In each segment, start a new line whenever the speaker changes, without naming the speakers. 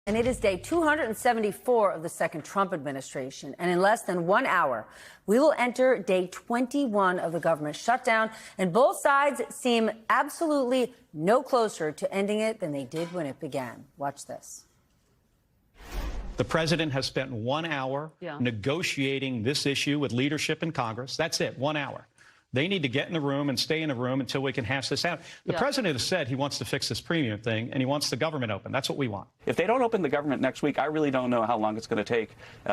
And it is day 274 of the second Trump administration. And in less than 1 hour, we will enter day 21 of the government shutdown. And both sides seem absolutely no closer to ending it than they did when it began. Watch this.
The president has spent 1 hour negotiating this issue with leadership in Congress. That's it, 1 hour. They need to get in the room and stay in the room until we can hash this out. The president has said he wants to fix this premium thing, and he wants the government open. That's what we want.
If they don't open the government next week, I really don't know how long it's going to take.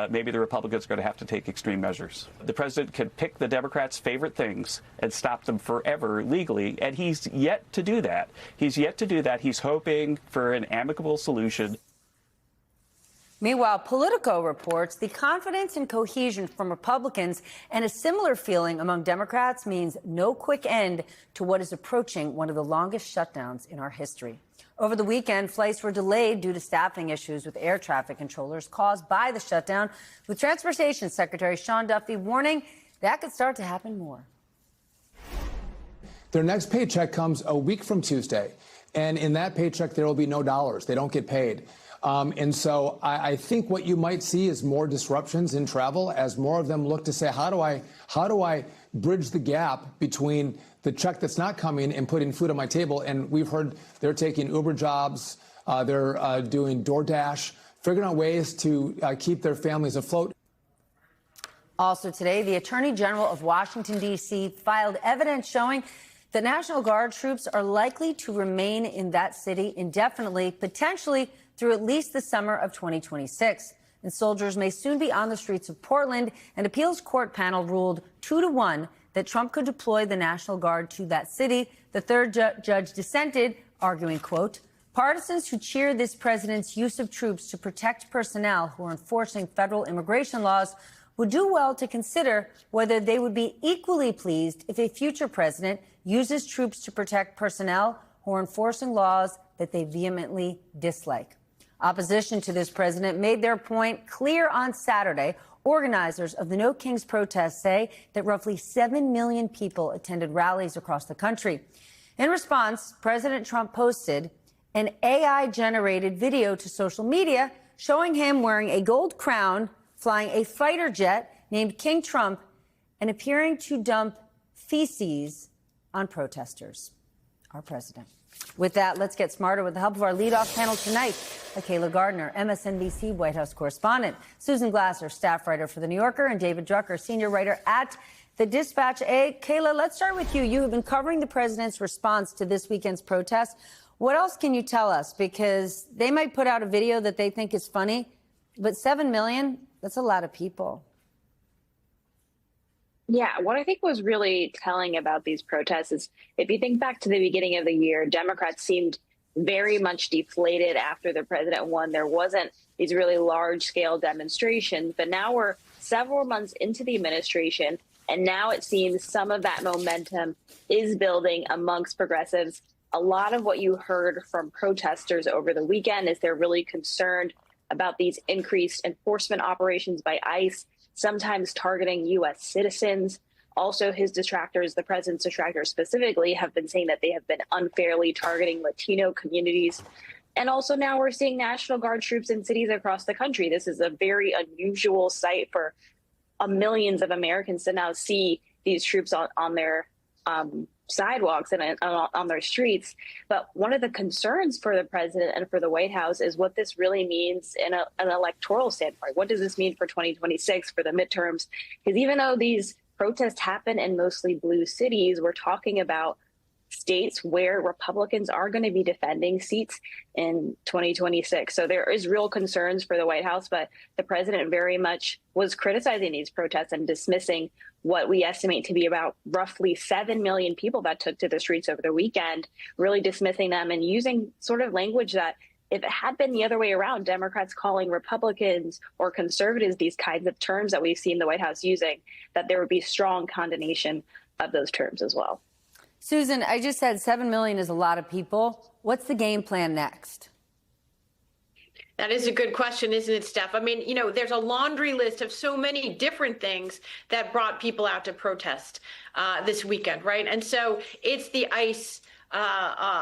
Maybe the Republicans are going to have to take extreme measures. The president could pick the Democrats' favorite things and stop them forever legally, and he's yet to do that. He's yet to do that. He's hoping for an amicable solution.
Meanwhile, Politico reports the confidence and cohesion from Republicans and a similar feeling among Democrats means no quick end to what is approaching one of the longest shutdowns in our history. Over the weekend, flights were delayed due to staffing issues with air traffic controllers caused by the shutdown, with Transportation Secretary Sean Duffy warning that could start to happen more.
Their next paycheck comes a week from Tuesday, and in that paycheck, there will be no dollars. They don't get paid. And so I think what you might see is more disruptions in travel as more of them look to say, how do I bridge the gap between the check that's not coming and putting food on my table? And we've heard they're taking Uber jobs, they're doing DoorDash, figuring out ways to keep their families afloat.
Also today, the Attorney General of Washington, D.C. filed evidence showing that National Guard troops are likely to remain in that city indefinitely, potentially through at least the summer of 2026. And soldiers may soon be on the streets of Portland. An appeals court panel ruled 2-1 that Trump could deploy the National Guard to that city. The third judge dissented, arguing, quote, partisans who cheer this president's use of troops to protect personnel who are enforcing federal immigration laws would do well to consider whether they would be equally pleased if a future president uses troops to protect personnel who are enforcing laws that they vehemently dislike. Opposition to this president made their point clear on Saturday. Organizers of the No Kings protests say that roughly 7 million people attended rallies across the country. In response, President Trump posted an AI-generated video to social media showing him wearing a gold crown, flying a fighter jet named King Trump, and appearing to dump feces on protesters. Our president. With that, let's get smarter with the help of our leadoff panel tonight. Kayla Gardner, MSNBC White House correspondent, Susan Glasser, staff writer for The New Yorker, and David Drucker, senior writer at The Dispatch. Kayla, let's start with you. You have been covering the president's response to this weekend's protests. What else can you tell us? Because they might put out a video that they think is funny, but 7 million, that's a lot of people.
Yeah, what I think was really telling about these protests is if you think back to the beginning of the year, Democrats seemed very much deflated after the president won. There wasn't these really large scale demonstrations, but now we're several months into the administration, and now it seems some of that momentum is building amongst progressives. A lot of what you heard from protesters over the weekend is they're really concerned about these increased enforcement operations by ICE, sometimes targeting U.S. citizens. Also, his detractors, the president's detractors specifically, have been saying that they have been unfairly targeting Latino communities. And also now we're seeing National Guard troops in cities across the country. This is a very unusual sight for millions of Americans to now see these troops on their sidewalks and on their streets. But one of the concerns for the president and for the White House is what this really means in an electoral standpoint. What does this mean for 2026, for the midterms? Because even though these protests happen in mostly blue cities, we're talking about states where Republicans are going to be defending seats in 2026. So there is real concerns for the White House, but the president very much was criticizing these protests and dismissing what we estimate to be about roughly 7 million people that took to the streets over the weekend, really dismissing them and using sort of language that if it had been the other way around, Democrats calling Republicans or conservatives these kinds of terms that we've seen the White House using, that there would be strong condemnation of those terms as well.
Susan, I just said 7 million is a lot of people. What's the game plan next?
That is a good question, isn't it, Steph? I mean, there's a laundry list of so many different things that brought people out to protest this weekend, right? And so it's the ICE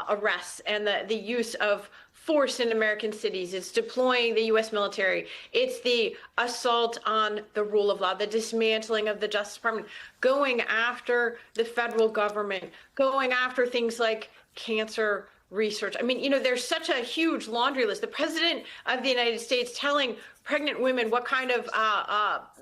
arrests and the use of force in American cities. It's deploying the U.S. military. It's the assault on the rule of law, the dismantling of the Justice Department, going after the federal government, going after things like cancer research. I mean, you know, there's such a huge laundry list. The president of the United States telling pregnant women what kind of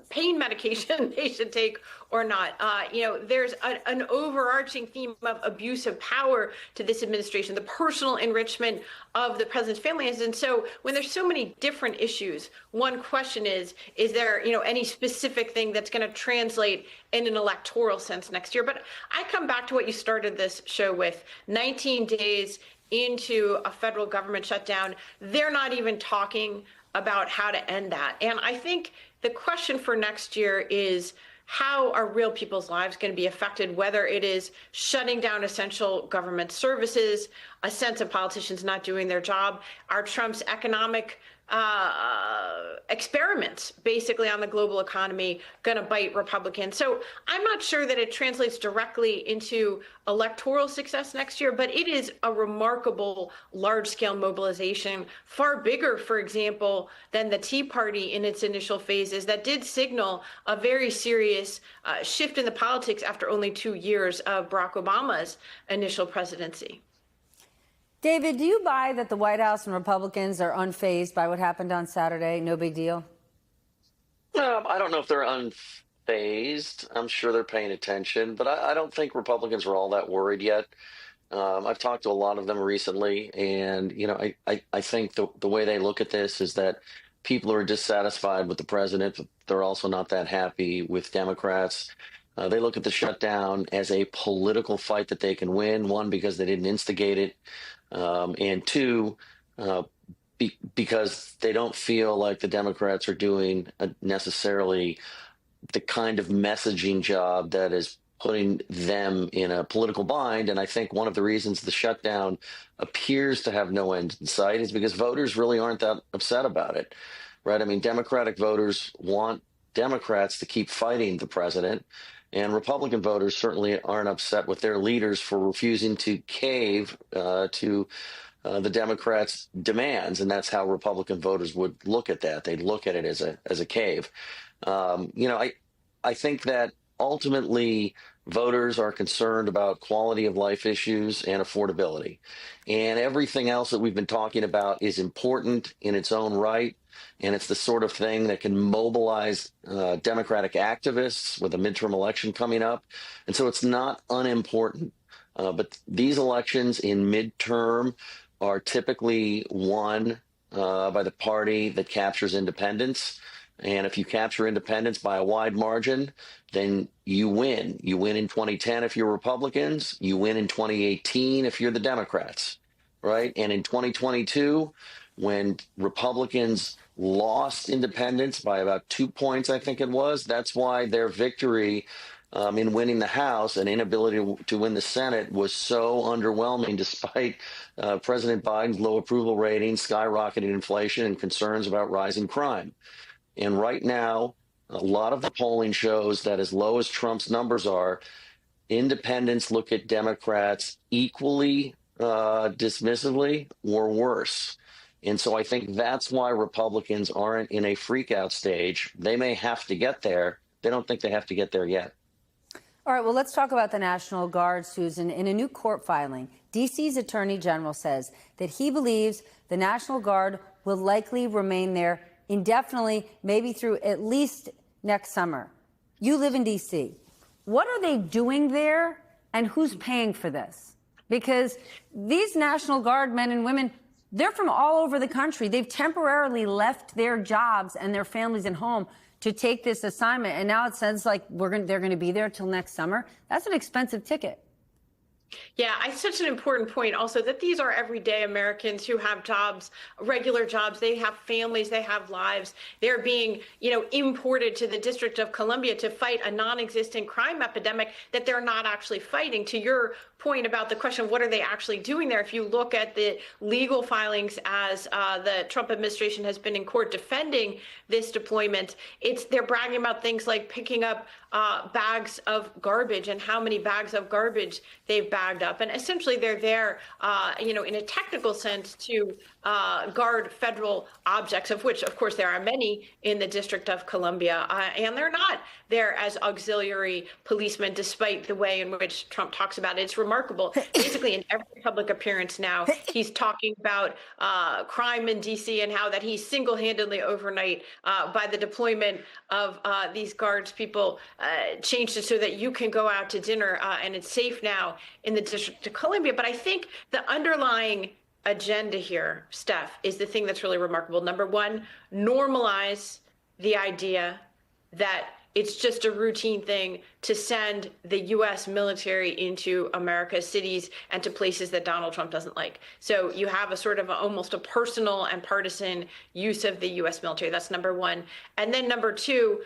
pain medication they should take or not. You know, there's an overarching theme of abuse of power to this administration, the personal enrichment of the president's family. And so when there's so many different issues, one question is there, you know, any specific thing that's going to translate in an electoral sense next year? But I come back to what you started this show with, 19 days into a federal government shutdown. They're not even talking about how to end that. And I think the question for next year is, how are real people's lives going to be affected, whether it is shutting down essential government services, a sense of politicians not doing their job, are Trump's economic experiments basically on the global economy going to bite Republicans? So I'm not sure that it translates directly into electoral success next year, but it is a remarkable large-scale mobilization, far bigger, for example, than the Tea Party in its initial phases, that did signal a very serious shift in the politics after only 2 years of Barack Obama's initial presidency.
David, do you buy that the White House and Republicans are unfazed by what happened on Saturday? No big deal?
I don't know if they're unfazed. I'm sure they're paying attention, but I don't think Republicans are all that worried yet. I've talked to a lot of them recently, and you know, I think the way they look at this is that people are dissatisfied with the president, but they're also not that happy with Democrats. They look at the shutdown as a political fight that they can win, one, because they didn't instigate it, and two, because they don't feel like the Democrats are doing necessarily the kind of messaging job that is putting them in a political bind. And I think one of the reasons the shutdown appears to have no end in sight is because voters really aren't that upset about it, right? I mean, Democratic voters want Democrats to keep fighting the president, and Republican voters certainly aren't upset with their leaders for refusing to cave to the Democrats' demands, and that's how Republican voters would look at that. They'd look at it as a cave. You know, I think that ultimately voters are concerned about quality of life issues and affordability, and everything else that we've been talking about is important in its own right. And it's the sort of thing that can mobilize Democratic activists with a midterm election coming up. And so it's not unimportant. But these elections in midterm are typically won by the party that captures independence. And if you capture independence by a wide margin, then you win. You win in 2010 if you're Republicans. You win in 2018 if you're the Democrats, right? And in 2022, when Republicans lost independence by about 2 points, I think it was, that's why their victory in winning the House and inability to win the Senate was so underwhelming, despite President Biden's low approval ratings, skyrocketing inflation, and concerns about rising crime. And right now, a lot of the polling shows that as low as Trump's numbers are, independents look at Democrats equally dismissively or worse. And so I think that's why Republicans aren't in a freakout stage. They may have to get there. They don't think they have to get there yet.
All right, well, let's talk about the National Guard, Susan. In a new court filing, D.C.'s Attorney General says that he believes the National Guard will likely remain there indefinitely, maybe through at least next summer. You live in D.C. What are they doing there, and who's paying for this? Because these National Guard men and women, they're from all over the country. They've temporarily left their jobs and their families at home to take this assignment. And now it sounds like they're going to be there till next summer. That's an expensive ticket.
Yeah, it's such an important point also that these are everyday Americans who have jobs, regular jobs. They have families, they have lives. They're being, imported to the District of Columbia to fight a non-existent crime epidemic that they're not actually fighting. To your point about the question of what are they actually doing there, if you look at the legal filings as the Trump administration has been in court defending this deployment, they're bragging about things like picking up bags of garbage and how many bags of garbage they've bagged up. And essentially they're there, in a technical sense to guard federal objects, of which, of course, there are many in the District of Columbia, and they're not there as auxiliary policemen, despite the way in which Trump talks about it. It's remarkable. Basically, in every public appearance now, he's talking about crime in D.C. and how that he single-handedly overnight, by the deployment of these guards, people changed it so that you can go out to dinner and it's safe now in the District of Columbia. But I think the underlying agenda here, Steph, is the thing that's really remarkable. Number one, normalize the idea that it's just a routine thing to send the U.S. military into America's cities and to places that Donald Trump doesn't like. So you have a sort of almost a personal and partisan use of the U.S. military. That's number one. And then number two,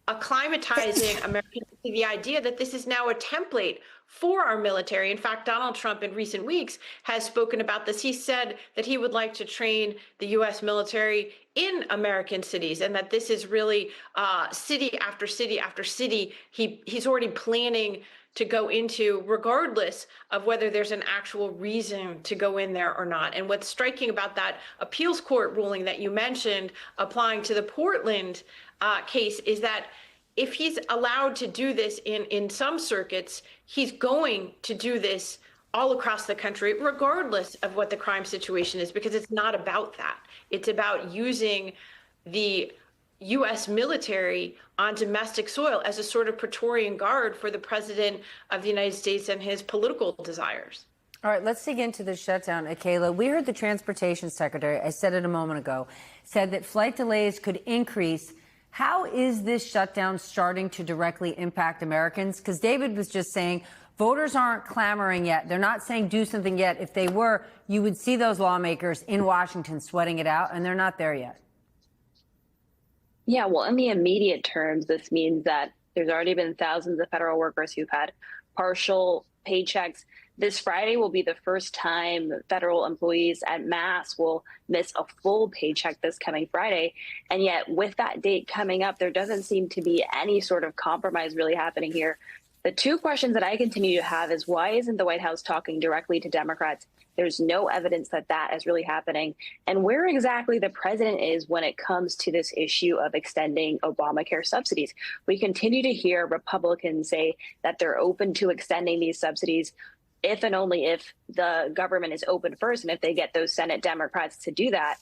acclimatizing Americans to the idea that this is now a template for our military. In fact, Donald Trump in recent weeks has spoken about this. He said that he would like to train the U.S. military in American cities, and that this is really city after city after city he's already planning to go into, regardless of whether there's an actual reason to go in there or not. And what's striking about that appeals court ruling that you mentioned applying to the Portland case is that if he's allowed to do this in some circuits, he's going to do this all across the country, regardless of what the crime situation is, because it's not about that. It's about using the U.S. military on domestic soil as a sort of Praetorian guard for the president of the United States and his political desires.
All right, let's dig into the shutdown. Kayla, we heard the transportation secretary, I said it a moment ago, said that flight delays could increase. How is this shutdown starting to directly impact Americans? Because David was just saying voters aren't clamoring yet. They're not saying do something yet. If they were, you would see those lawmakers in Washington sweating it out, and they're not there yet.
Yeah, well, in the immediate terms, this means that there's already been thousands of federal workers who've had partial paychecks. This Friday will be the first time federal employees en masse will miss a full paycheck this coming Friday. And yet with that date coming up, there doesn't seem to be any sort of compromise really happening here. The two questions that I continue to have is, why isn't the White House talking directly to Democrats? There's no evidence that that is really happening. And where exactly the president is when it comes to this issue of extending Obamacare subsidies. We continue to hear Republicans say that they're open to extending these subsidies if and only if the government is open first and if they get those Senate Democrats to do that.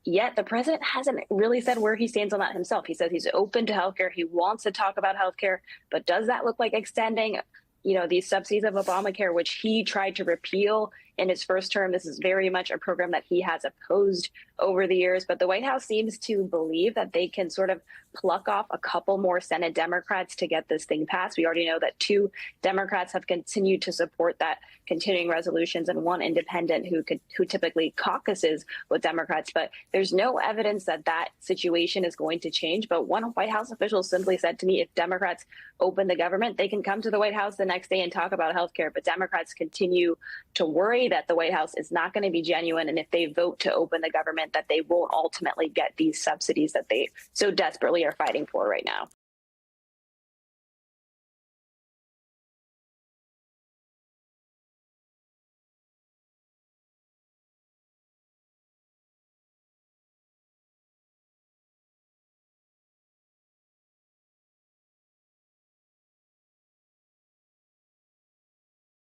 Yet the president hasn't really said where he stands on that himself. He says he's open to healthcare. He wants to talk about healthcare. But does that look like extending, these subsidies of Obamacare, which he tried to repeal in his first term? This is very much a program that he has opposed over the years. But the White House seems to believe that they can sort of pluck off a couple more Senate Democrats to get this thing passed. We already know that 2 Democrats have continued to support that continuing resolutions and 1 independent who typically caucuses with Democrats. But there's no evidence that that situation is going to change. But one White House official simply said to me, if Democrats open the government, they can come to the White House the next day and talk about health care. But Democrats continue to worry that the White House is not going to be genuine. And if they vote to open the government, that they won't ultimately get these subsidies that they so desperately are fighting for right now.